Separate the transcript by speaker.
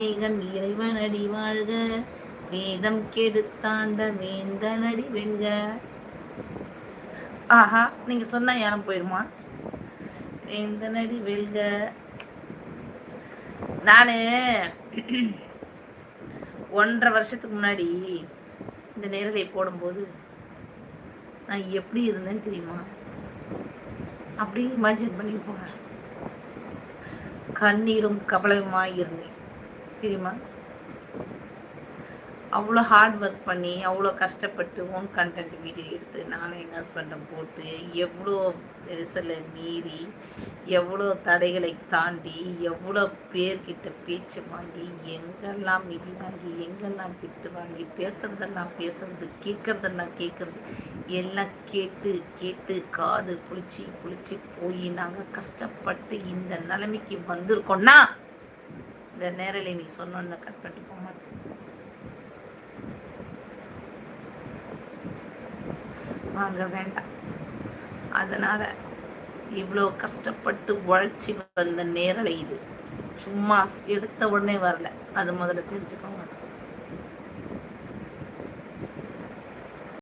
Speaker 1: இறைவனடி வாழ்க, வேதம் கெடுத்தாண்ட வேந்தனடி வெல்க. ஆஹா, நீங்க சொன்னா யாரும் போயிருமா? வேந்தனடி வெல்க. நானு 1.5 வருஷத்துக்கு முன்னாடி இந்த நேரலை போடும்போது நான் எப்படி இருந்தேன்னு தெரியுமா? அப்படி இமேஜின் பண்ணி போங்க. கண்ணீரும் கவலையுமா இருந்தேன் தெரியுமா? அவ்வளோ ஹார்ட் ஒர்க் பண்ணி அவ்வளோ கஷ்டப்பட்டு ஓன் கண்டென்ட் வீடியோ எடுத்து நானும் எங்கள் ஹஸ்பண்டும் போட்டு எவ்வளோ நெரிசலை மீறி எவ்வளோ தடைகளை தாண்டி எவ்வளோ பேர்கிட்ட பேச்சு வாங்கி எங்கெல்லாம் மிதி வாங்கி எங்கெல்லாம் திட்டு வாங்கி பேசுறதெல்லாம் பேசுறது கேட்குறதெல்லாம் கேட்குறது எல்லாம் கேட்டு கேட்டு காது புளிச்சு புளிச்சு போய் நாங்கள் கஷ்டப்பட்டு இந்த நிலைமைக்கு வந்திருக்கோன்னா இந்த நேரில் நீ சொன்னோன்னு கட் பண்ணிட்டு போக மாட்டேன். வாங்க வேண்டாம். அதனால இவ்வளோ கஷ்டப்பட்டு உழைச்சி வந்த நேரலை இது சும்மா எடுத்த உடனே வரல. அது முதல்ல தெரிஞ்சுக்கோங்க.